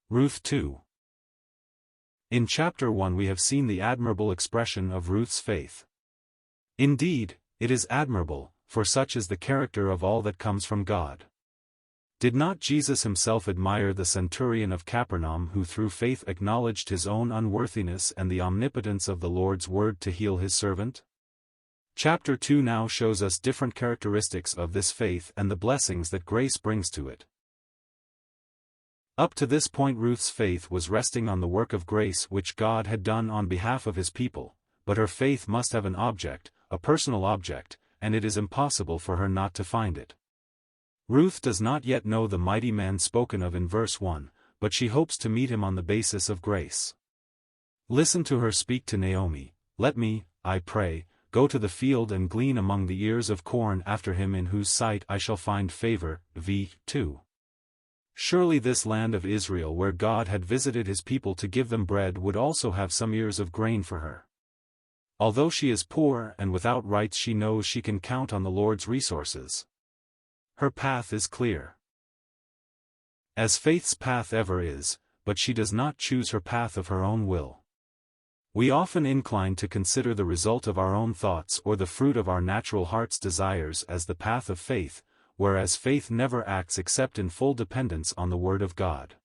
Ruth 2. In chapter 1 we have seen the admirable expression of Ruth's faith. Indeed, it is admirable, for such is the character of all that comes from God. Did not Jesus himself admire the centurion of Capernaum who through faith acknowledged his own unworthiness and the omnipotence of the Lord's word to heal his servant? Chapter 2 now shows us different characteristics of this faith and the blessings that grace brings to it. Up to this point Ruth's faith was resting on the work of grace which God had done on behalf of his people, but her faith must have an object, a personal object, and it is impossible for her not to find it. Ruth does not yet know the mighty man spoken of in verse 1, but she hopes to meet him on the basis of grace. Listen to her speak to Naomi, "Let me, I pray, go to the field and glean among the ears of corn after him in whose sight I shall find favor." v. 2. Surely this land of Israel where God had visited his people to give them bread would also have some ears of grain for her. Although she is poor and without rights, she knows she can count on the Lord's resources. Her path is clear, as faith's path ever is, but she does not choose her path of her own will. We often incline to consider the result of our own thoughts or the fruit of our natural heart's desires as the path of faith, whereas faith never acts except in full dependence on the word of God.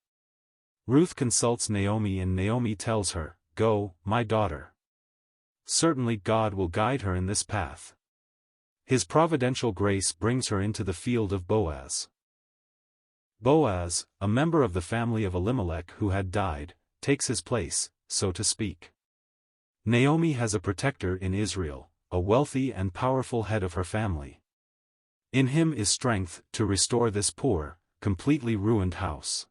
Ruth consults Naomi and Naomi tells her, "Go, my daughter." Certainly God will guide her in this path. His providential grace brings her into the field of Boaz. Boaz, a member of the family of Elimelech who had died, takes his place, so to speak. Naomi has a protector in Israel, a wealthy and powerful head of her family. In him is strength to restore this poor, completely ruined house.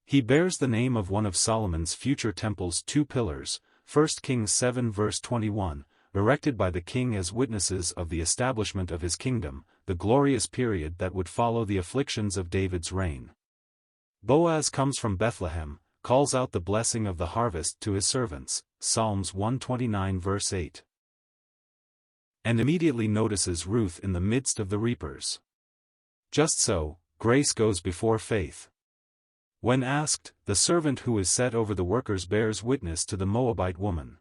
He bears the name of one of Solomon's future temple's 2 pillars, 1 Kings 7 verse 21, erected by the king as witnesses of the establishment of his kingdom, the glorious period that would follow the afflictions of David's reign. Boaz comes from Bethlehem, calls out the blessing of the harvest to his servants, Psalms 129 verse 8. And immediately notices Ruth in the midst of the reapers. Just so, grace goes before faith. When asked, the servant who is set over the workers bears witness to the Moabite woman.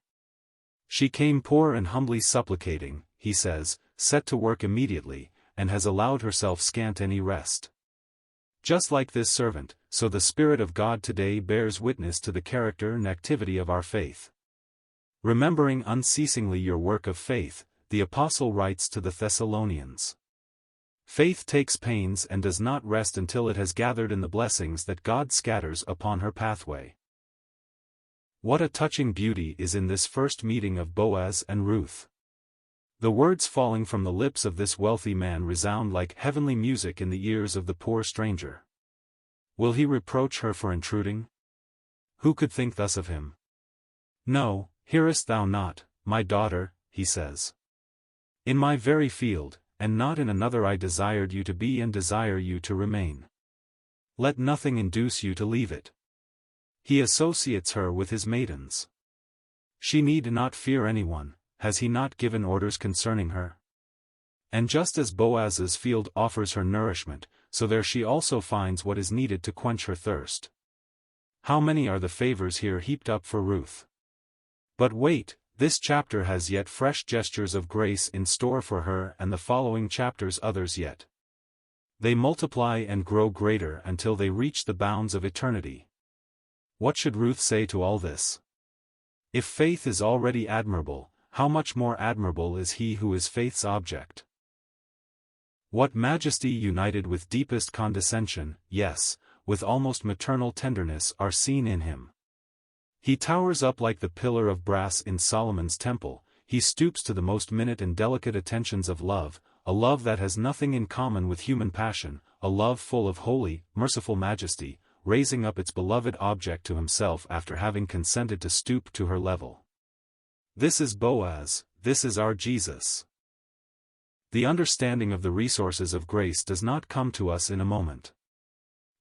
She came poor and humbly supplicating, he says, set to work immediately, and has allowed herself scant any rest. Just like this servant, so the Spirit of God today bears witness to the character and activity of our faith. Remembering unceasingly your work of faith, the Apostle writes to the Thessalonians. Faith takes pains and does not rest until it has gathered in the blessings that God scatters upon her pathway. What a touching beauty is in this first meeting of Boaz and Ruth. The words falling from the lips of this wealthy man resound like heavenly music in the ears of the poor stranger. Will he reproach her for intruding? Who could think thus of him? No, hearest thou not, my daughter, he says. In my very field, and not in another I desired you to be and desire you to remain. Let nothing induce you to leave it. He associates her with his maidens. She need not fear anyone, has he not given orders concerning her? And just as Boaz's field offers her nourishment, so there she also finds what is needed to quench her thirst. How many are the favors here heaped up for Ruth? But wait, this chapter has yet fresh gestures of grace in store for her, and the following chapters others yet. They multiply and grow greater until they reach the bounds of eternity. What should Ruth say to all this? If faith is already admirable, how much more admirable is he who is faith's object? What majesty united with deepest condescension, yes, with almost maternal tenderness are seen in him. He towers up like the pillar of brass in Solomon's temple, he stoops to the most minute and delicate attentions of love, a love that has nothing in common with human passion, a love full of holy, merciful majesty, raising up its beloved object to himself after having consented to stoop to her level. This is Boaz, this is our Jesus. The understanding of the resources of grace does not come to us in a moment.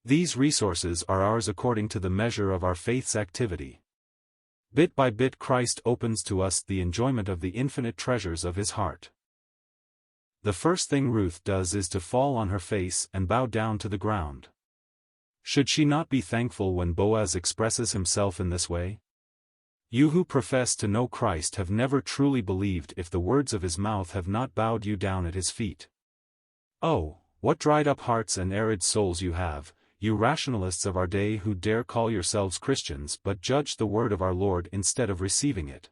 These resources are ours according to the measure of our faith's activity. Bit by bit Christ opens to us the enjoyment of the infinite treasures of his heart. The first thing Ruth does is to fall on her face and bow down to the ground. Should she not be thankful when Boaz expresses himself in this way? You who profess to know Christ have never truly believed if the words of his mouth have not bowed you down at his feet. Oh, what dried-up hearts and arid souls you have, you rationalists of our day who dare call yourselves Christians but judge the word of our Lord instead of receiving it.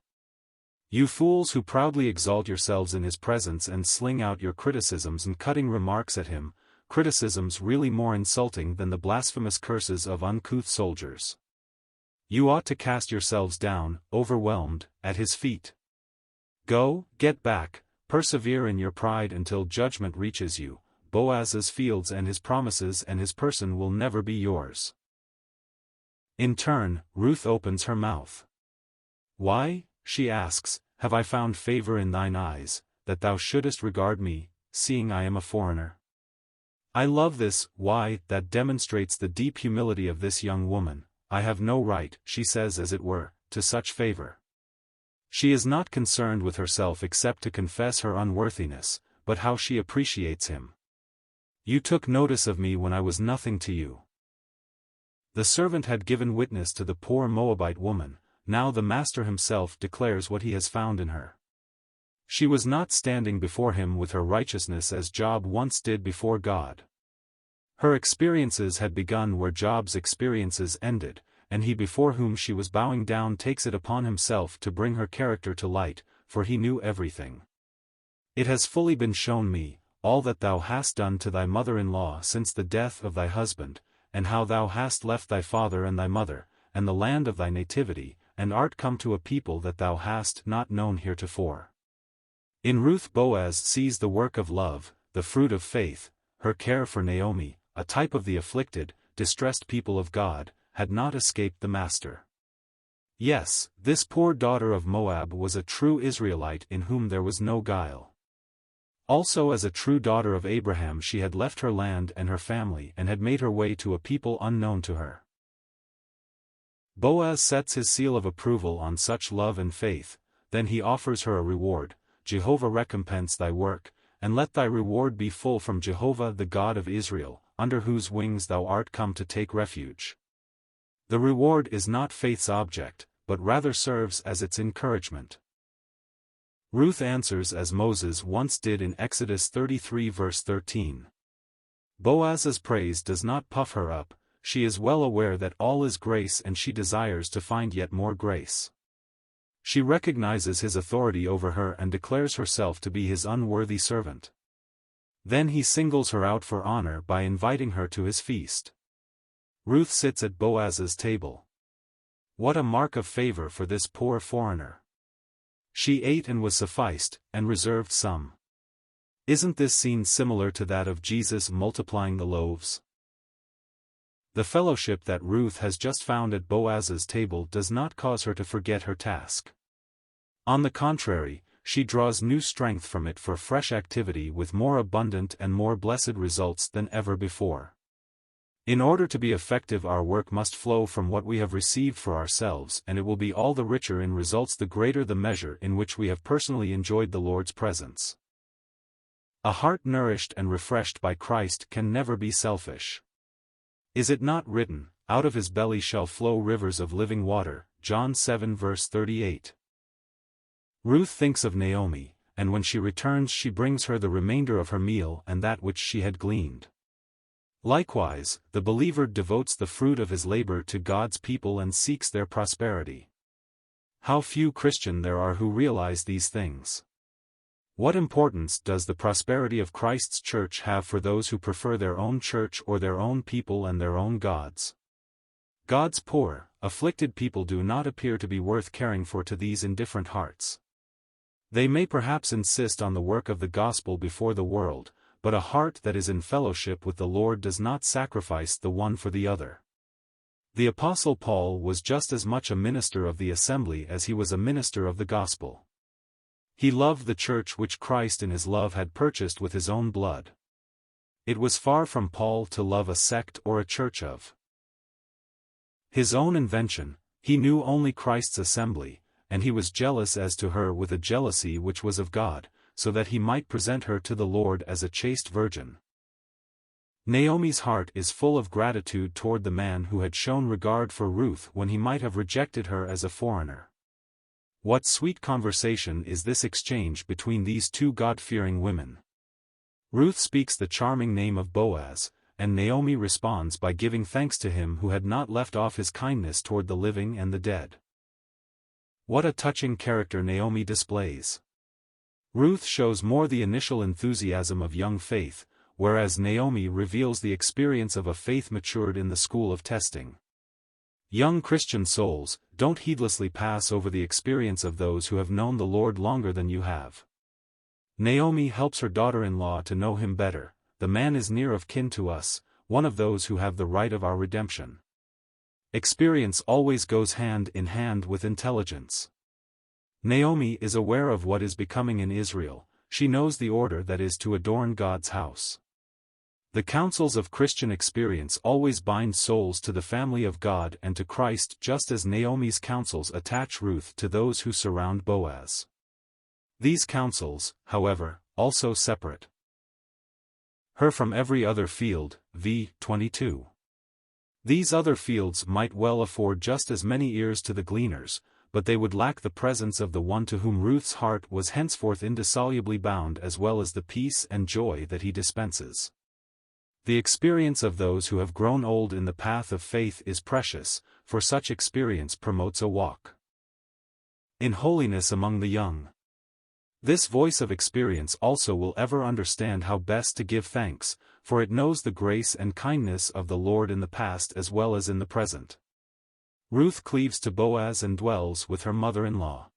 You fools who proudly exalt yourselves in his presence and sling out your criticisms and cutting remarks at him, criticisms really more insulting than the blasphemous curses of uncouth soldiers. You ought to cast yourselves down, overwhelmed, at his feet. Go, get back, persevere in your pride until judgment reaches you. Boaz's fields and his promises and his person will never be yours. In turn, Ruth opens her mouth. Why, she asks, have I found favor in thine eyes, that thou shouldest regard me, seeing I am a foreigner? I love this, why, that demonstrates the deep humility of this young woman. I have no right, she says as it were, to such favor. She is not concerned with herself except to confess her unworthiness, but how she appreciates him. You took notice of me when I was nothing to you. The servant had given witness to the poor Moabite woman, now the master himself declares what he has found in her. She was not standing before him with her righteousness as Job once did before God. Her experiences had begun where Job's experiences ended, and he before whom she was bowing down takes it upon himself to bring her character to light, for he knew everything. It has fully been shown me, all that thou hast done to thy mother-in-law since the death of thy husband, and how thou hast left thy father and thy mother, and the land of thy nativity, and art come to a people that thou hast not known heretofore. In Ruth Boaz sees the work of love, the fruit of faith. Her care for Naomi, a type of the afflicted, distressed people of God, had not escaped the master. Yes, this poor daughter of Moab was a true Israelite in whom there was no guile. Also as a true daughter of Abraham she had left her land and her family and had made her way to a people unknown to her. Boaz sets his seal of approval on such love and faith, then he offers her a reward. Jehovah recompense thy work, and let thy reward be full from Jehovah the God of Israel, under whose wings thou art come to take refuge. The reward is not faith's object, but rather serves as its encouragement. Ruth answers as Moses once did in Exodus 33 verse 13. Boaz's praise does not puff her up, she is well aware that all is grace and she desires to find yet more grace. She recognizes his authority over her and declares herself to be his unworthy servant. Then he singles her out for honor by inviting her to his feast. Ruth sits at Boaz's table. What a mark of favor for this poor foreigner. She ate and was sufficed, and reserved some. Isn't this scene similar to that of Jesus multiplying the loaves? The fellowship that Ruth has just found at Boaz's table does not cause her to forget her task. On the contrary, she draws new strength from it for fresh activity with more abundant and more blessed results than ever before. In order to be effective, our work must flow from what we have received for ourselves, and it will be all the richer in results the greater the measure in which we have personally enjoyed the Lord's presence. A heart nourished and refreshed by Christ can never be selfish. Is it not written, "Out of his belly shall flow rivers of living water," John 7 verse 38. Ruth thinks of Naomi, and when she returns she brings her the remainder of her meal and that which she had gleaned. Likewise, the believer devotes the fruit of his labor to God's people and seeks their prosperity. How few Christians there are who realize these things. What importance does the prosperity of Christ's church have for those who prefer their own church or their own people and their own gods? God's poor, afflicted people do not appear to be worth caring for to these indifferent hearts. They may perhaps insist on the work of the gospel before the world, but a heart that is in fellowship with the Lord does not sacrifice the one for the other. The Apostle Paul was just as much a minister of the assembly as he was a minister of the gospel. He loved the church which Christ in his love had purchased with his own blood. It was far from Paul to love a sect or a church of his own invention. He knew only Christ's assembly, and he was jealous as to her with a jealousy which was of God, so that he might present her to the Lord as a chaste virgin. Naomi's heart is full of gratitude toward the man who had shown regard for Ruth when he might have rejected her as a foreigner. What sweet conversation is this exchange between these two God-fearing women. Ruth speaks the charming name of Boaz, and Naomi responds by giving thanks to him who had not left off his kindness toward the living and the dead. What a touching character Naomi displays. Ruth shows more the initial enthusiasm of young faith, whereas Naomi reveals the experience of a faith matured in the school of testing. Young Christian souls, don't heedlessly pass over the experience of those who have known the Lord longer than you have. Naomi helps her daughter-in-law to know him better. The man is near of kin to us, one of those who have the right of our redemption. Experience always goes hand in hand with intelligence. Naomi is aware of what is becoming in Israel. She knows the order that is to adorn God's house. The counsels of Christian experience always bind souls to the family of God and to Christ, just as Naomi's counsels attach Ruth to those who surround Boaz. These counsels, however, also separate her from every other field, v. 22. These other fields might well afford just as many ears to the gleaners, but they would lack the presence of the one to whom Ruth's heart was henceforth indissolubly bound, as well as the peace and joy that he dispenses. The experience of those who have grown old in the path of faith is precious, for such experience promotes a walk in holiness among the young. This voice of experience also will ever understand how best to give thanks, for it knows the grace and kindness of the Lord in the past as well as in the present. Ruth cleaves to Boaz and dwells with her mother-in-law.